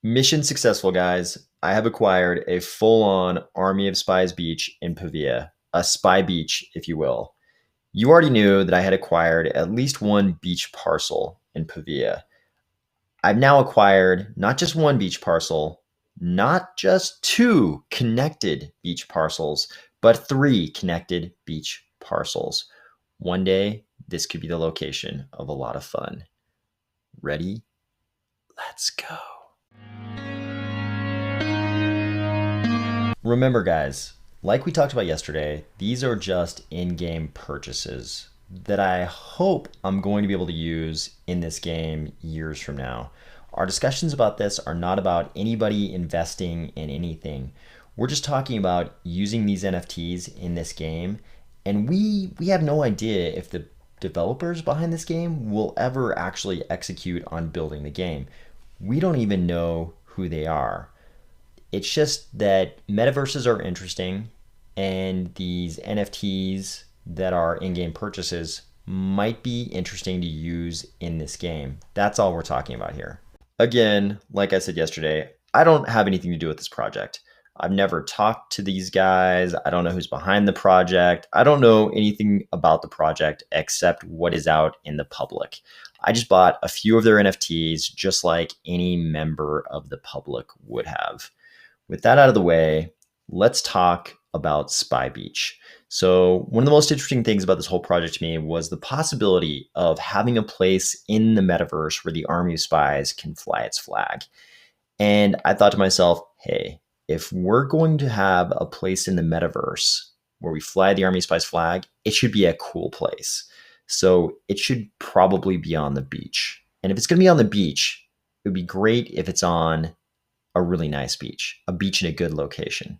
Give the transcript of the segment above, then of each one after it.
Mission successful, guys. I have acquired a full-on Army of Spies beach in Pavia, a spy beach, if you will. You already knew that I had acquired at least one beach parcel in Pavia. I've now acquired not just one beach parcel, not just two connected beach parcels, but three connected beach parcels. One day, this could be the location of a lot of fun. Ready? Let's go. Remember, guys, like we talked about yesterday, these are just in-game purchases that I hope I'm going to be able to use in this game years from now. Our discussions about this are not about anybody investing in anything. We're just talking about using these NFTs in this game, and we have no idea if the developers behind this game will ever actually execute on building the game. We don't even know who they are. It's just that metaverses are interesting, and these NFTs that are in-game purchases might be interesting to use in this game. That's all we're talking about here. Again, like I said yesterday, I don't have anything to do with this project. I've never talked to these guys. I don't know who's behind the project. I don't know anything about the project except what is out in the public. I just bought a few of their NFTs just like any member of the public would have. With that out of the way, let's talk about Spy Beach. So one of the most interesting things about this whole project to me was the possibility of having a place in the metaverse where the Army of Spies can fly its flag. And I thought to myself, hey, if we're going to have a place in the metaverse where we fly the Army of Spies flag, it should be a cool place. So it should probably be on the beach. And if it's going to be on the beach, it would be great if it's on a really nice beach, a beach in a good location.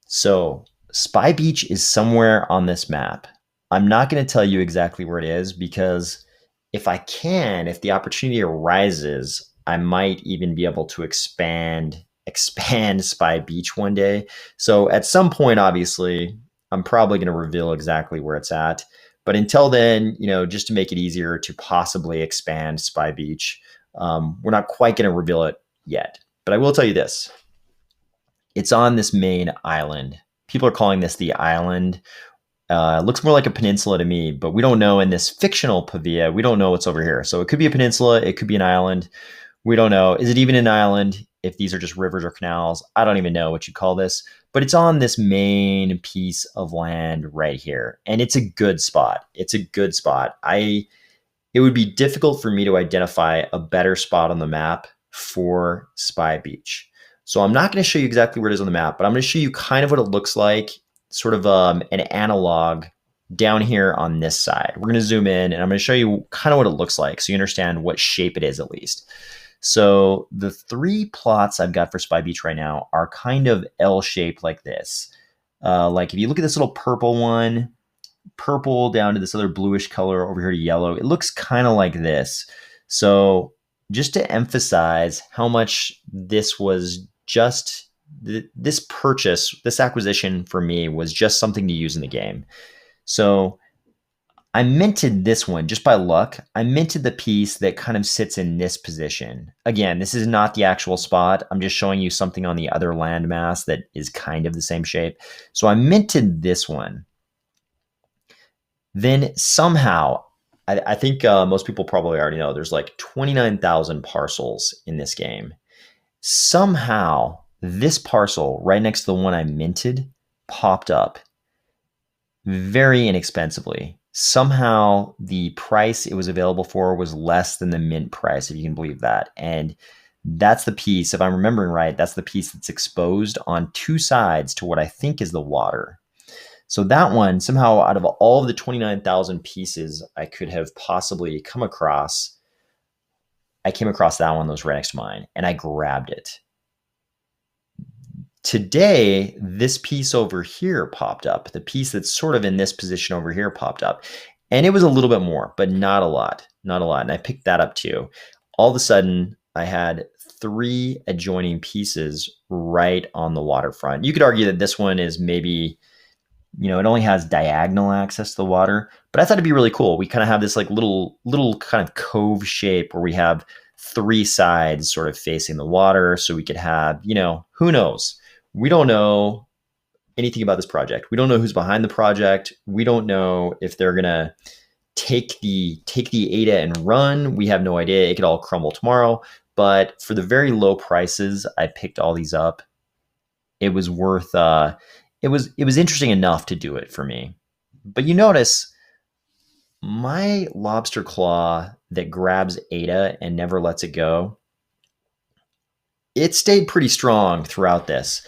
So Spy Beach is somewhere on this map. I'm not going to tell you exactly where it is because if the opportunity arises, I might even be able to expand Spy Beach one day. So at some point, obviously, I'm probably going to reveal exactly where it's at. But until then, just to make it easier to possibly expand Spy Beach, we're not quite going to reveal it yet. But I will tell you this. It's on this main island. People are calling this the island. It looks more like a peninsula to me, but we don't know in this fictional Pavia. We don't know what's over here. So it could be a peninsula. It could be an island. We don't know. Is it even an island? If these are just rivers or canals, I don't even know what you call this. But it's on this main piece of land right here. And it's a good spot. It's a good spot. It would be difficult for me to identify a better spot on the map for Spy Beach. So I'm not going to show you exactly where it is on the map, but I'm going to show you kind of what it looks like, sort of an analog down here on this side. We're going to zoom in and I'm going to show you kind of what it looks like so you understand what shape it is at least. So the three plots I've got for Spy Beach right now are kind of L-shaped like this. Like if you look at this little purple one, purple down to this other bluish color over here to yellow, it looks kind of like this. So just to emphasize how much this was just, this acquisition for me was just something to use in the game. So I minted this one just by luck. I minted the piece that kind of sits in this position. Again, this is not the actual spot. I'm just showing you something on the other landmass that is kind of the same shape. So I minted this one. Then somehow, I think most people probably already know, there's like 29,000 parcels in this game. Somehow, this parcel right next to the one I minted popped up very inexpensively. Somehow, the price it was available for was less than the mint price, if you can believe that. And that's the piece, if I'm remembering right, that's the piece that's exposed on two sides to what I think is the water. So that one, somehow out of all of the 29,000 pieces I could have possibly come across, I came across that one that was right next to mine, and I grabbed it. Today, this piece over here popped up. The piece that's sort of in this position over here popped up. And it was a little bit more, but not a lot. Not a lot. And I picked that up too. All of a sudden, I had three adjoining pieces right on the waterfront. You could argue that this one is maybe, it only has diagonal access to the water, but I thought it'd be really cool. We kind of have this like little kind of cove shape where we have three sides sort of facing the water. So we could have, who knows? We don't know anything about this project. We don't know who's behind the project. We don't know if they're gonna take the ADA and run. We have no idea. It could all crumble tomorrow. But for the very low prices, I picked all these up. It was worth. It was interesting enough to do it for me. But you notice my lobster claw that grabs ADA and never lets it go. It stayed pretty strong throughout this.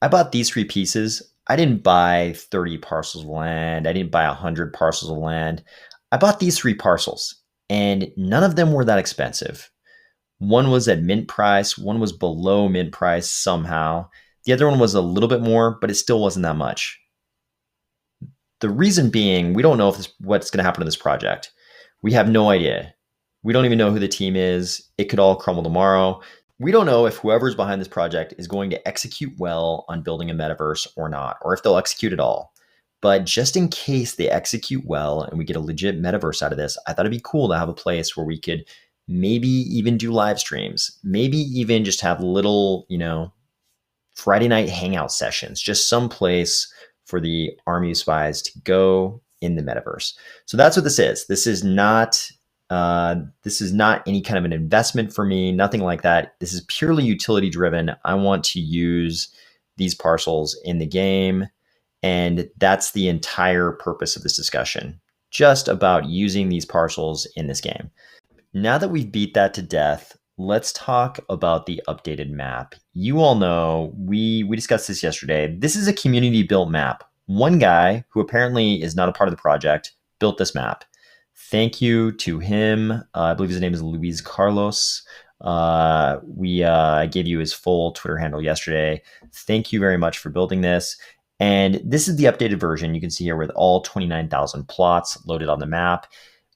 I bought these three pieces. I didn't buy 30 parcels of land. I didn't buy 100 parcels of land. I bought these three parcels, and none of them were that expensive. One was at mint price, one was below mint price somehow. The other one was a little bit more, but it still wasn't that much. The reason being, we don't know what's going to happen to this project. We have no idea. We don't even know who the team is. It could all crumble tomorrow. We don't know if whoever's behind this project is going to execute well on building a metaverse or not, or if they'll execute at all. But just in case they execute well and we get a legit metaverse out of this, I thought it'd be cool to have a place where we could maybe even do live streams, maybe even just have little, Friday night hangout sessions, just some place for the Army of Spies to go in the metaverse. So that's what this is. This is not any kind of an investment for me, nothing like that. This is purely utility driven. I want to use these parcels in the game. And that's the entire purpose of this discussion, just about using these parcels in this game. Now that we've beat that to death, let's talk about the updated map. You all know, we discussed this yesterday. This is a community built map. One guy, who apparently is not a part of the project, built this map. Thank you to him. I believe his name is Luis Carlos. I gave you his full Twitter handle yesterday. Thank you very much for building this. And this is the updated version. You can see here with all 29,000 plots loaded on the map.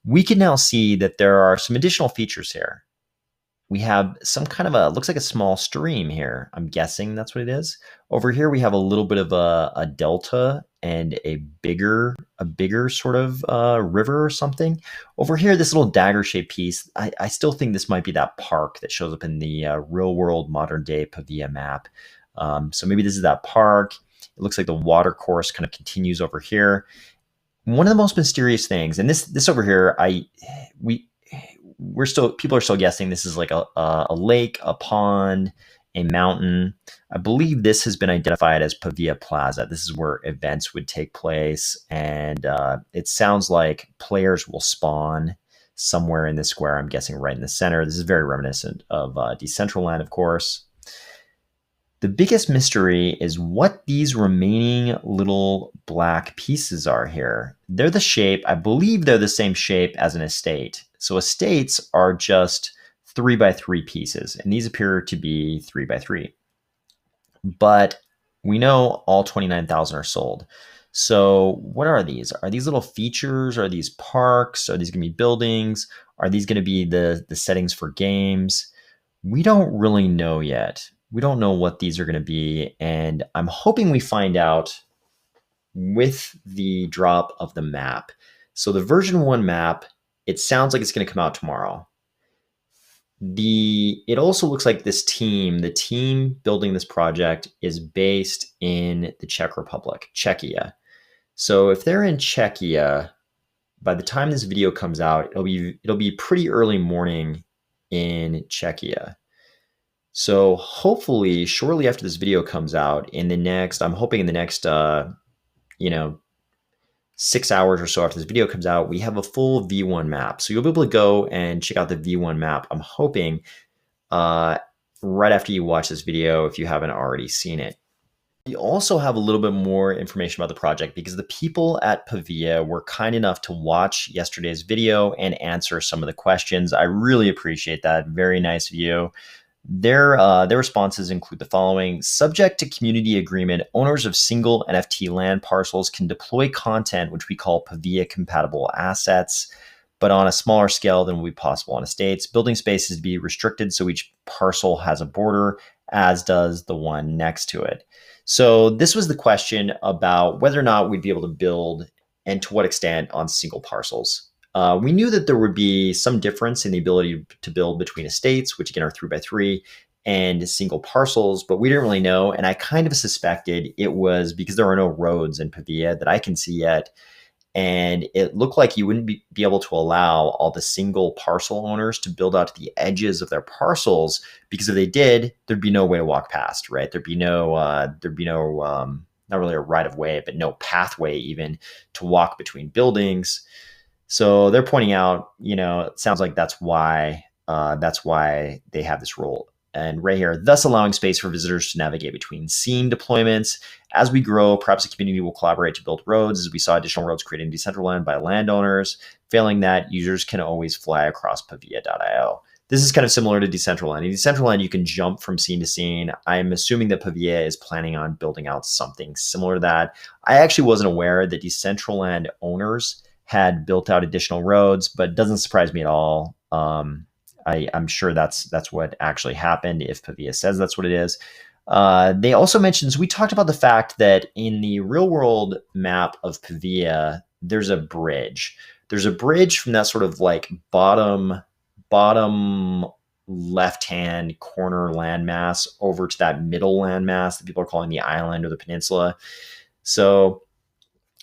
We can now see that there are some additional features here. We have some kind of looks like a small stream here. I'm guessing that's what it is. Over here, we have a little bit of a delta and a bigger sort of river or something. Over here, this little dagger-shaped piece, I still think this might be that park that shows up in the real-world modern-day Pavia map. So maybe this is that park. It looks like the water course kind of continues over here. One of the most mysterious things, and this over here, people are still guessing this is like a lake, a pond, a mountain. I believe this has been identified as Pavia Plaza. This is where events would take place, and it sounds like players will spawn somewhere in this square. I'm guessing right in the center. This is very reminiscent of Decentraland, of course. The biggest mystery is what these remaining little black pieces are here. They're the shape, I believe they're the same shape as an estate. So estates are just 3x3 pieces, and these appear to be 3x3. But we know all 29,000 are sold. So what are these? Are these little features? Are these parks? Are these going to be buildings? Are these going to be the settings for games? We don't really know yet. We don't know what these are going to be, and I'm hoping we find out with the drop of the map. So the version 1 map, it sounds like it's going to come out tomorrow. It also looks like the team building this project is based in the Czech Republic, Czechia. So if they're in Czechia, by the time this video comes out, it'll be pretty early morning in Czechia. So hopefully, shortly after this video comes out, I'm hoping in the next, 6 hours or so after this video comes out, we have a full V1 map. So you'll be able to go and check out the V1 map. I'm hoping right after you watch this video, if you haven't already seen it. We also have a little bit more information about the project because the people at Pavia were kind enough to watch yesterday's video and answer some of the questions. I really appreciate that. Very nice of you. Their responses include the following. Subject to community agreement, owners of single NFT land parcels can deploy content which we call Pavia compatible assets, but on a smaller scale than would be possible on estates. Building space is to be restricted, so each parcel has a border, as does the one next to it. So this was the question about whether or not we'd be able to build and to what extent on single parcels. We knew that there would be some difference in the ability to build between estates, which again are 3x3, and single parcels, but we didn't really know. And I kind of suspected it was because there are no roads in Pavia that I can see yet. And it looked like you wouldn't be able to allow all the single parcel owners to build out to the edges of their parcels, because if they did, there'd be no way to walk past, right? Not really a right of way, but no pathway even to walk between buildings. So they're pointing out, it sounds like that's why they have this rule. And right here, thus allowing space for visitors to navigate between scene deployments. As we grow, perhaps the community will collaborate to build roads, as we saw additional roads created in Decentraland by landowners. Failing that, users can always fly across Pavia.io. This is kind of similar to Decentraland. In Decentraland, you can jump from scene to scene. I'm assuming that Pavia is planning on building out something similar to that. I actually wasn't aware that Decentraland owners had built out additional roads, but it doesn't surprise me at all. I'm sure that's what actually happened if Pavia says that's what it is. They also mentioned, so we talked about the fact that in the real world map of Pavia, there's a bridge. There's a bridge from that sort of like bottom left-hand corner landmass over to that middle landmass that people are calling the island or the peninsula. So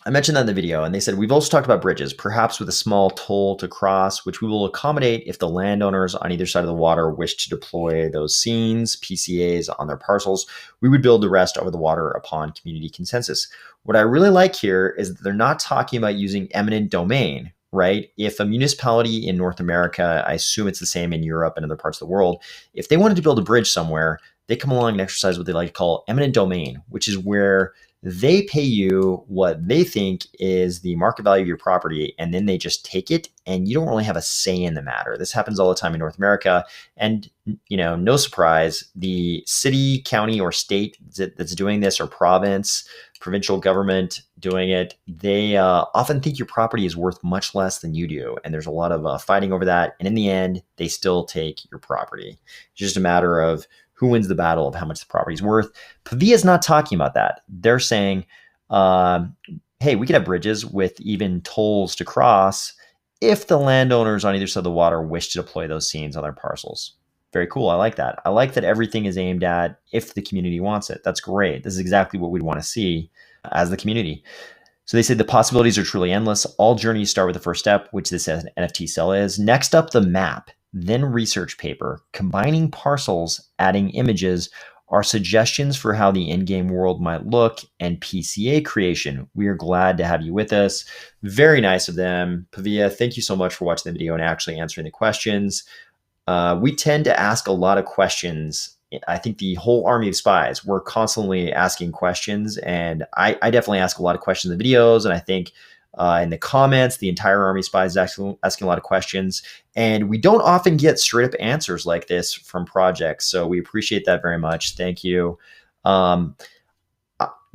I mentioned that in the video, and they said, we've also talked about bridges, perhaps with a small toll to cross, which we will accommodate if the landowners on either side of the water wish to deploy those scenes, PCAs on their parcels. We would build the rest over the water upon community consensus. What I really like here is that they're not talking about using eminent domain, right? If a municipality in North America, I assume it's the same in Europe and other parts of the world, if they wanted to build a bridge somewhere, they come along and exercise what they like to call eminent domain, which is where they pay you what they think is the market value of your property, and then they just take it, and you don't really have a say in the matter. This happens all the time in North America, and no surprise, the city, county, or state that's doing this, or provincial government doing it, they often think your property is worth much less than you do, and there's a lot of fighting over that, and in the end, they still take your property. It's just a matter of who wins the battle of how much the property is worth. Pavia is not talking about that. They're saying, hey, we could have bridges with even tolls to cross if the landowners on either side of the water wish to deploy those scenes on their parcels. Very cool. I like that. I like that everything is aimed at if the community wants it. That's great. This is exactly what we'd want to see as the community. So they say the possibilities are truly endless. All journeys start with the first step, which this NFT cell is. Next up, the map. Then research paper, combining parcels, adding images, are suggestions for how the in-game world might look, and PCA creation. We are glad to have you with us. Very nice of them. Pavia, thank you so much for watching the video and actually answering the questions. We tend to ask a lot of questions. I think the whole Army of Spies, we're constantly asking questions, and I definitely ask a lot of questions in the videos, and I think in the comments, the entire Army of Spies is asking a lot of questions, and we don't often get straight up answers like this from projects. So we appreciate that very much. Thank you.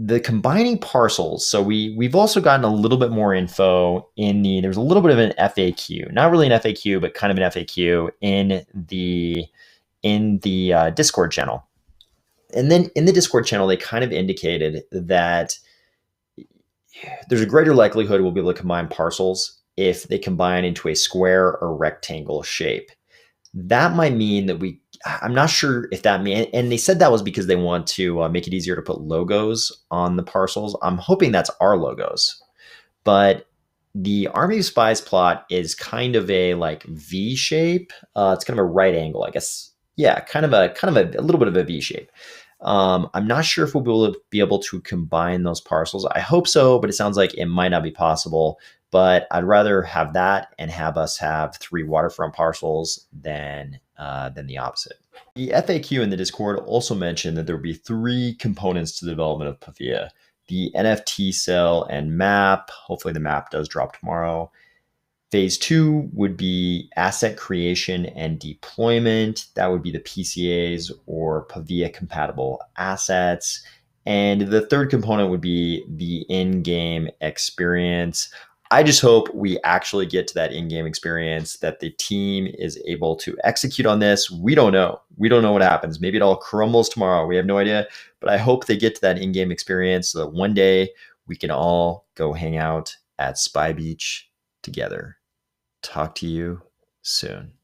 The combining parcels. So we've also gotten a little bit more info there's a little bit of an FAQ, not really an FAQ, but kind of an FAQ in the Discord channel. And then in the Discord channel, they kind of indicated that there's a greater likelihood we'll be able to combine parcels if they combine into a square or rectangle shape. That might mean that I'm not sure if that means, and they said that was because they want to make it easier to put logos on the parcels. I'm hoping that's our logos, but the Army of Spies plot is kind of a like V shape. It's kind of a right angle, I guess. Yeah, kind of a little bit of a V shape. I'm not sure if we'll be able to combine those parcels. I hope so, but it sounds like it might not be possible. But I'd rather have that and have us have 3 waterfront parcels than the opposite. The FAQ in the Discord also mentioned that there would be 3 components to the development of Pavia: the NFT cell and map. Hopefully the map does drop tomorrow. Phase 2 would be asset creation and deployment. That would be the PCAs or Pavia compatible assets. And the third component would be the in-game experience. I just hope we actually get to that in-game experience, that the team is able to execute on this. We don't know. We don't know what happens. Maybe it all crumbles tomorrow. We have no idea. But I hope they get to that in-game experience so that one day we can all go hang out at Spy Beach together. Talk to you soon.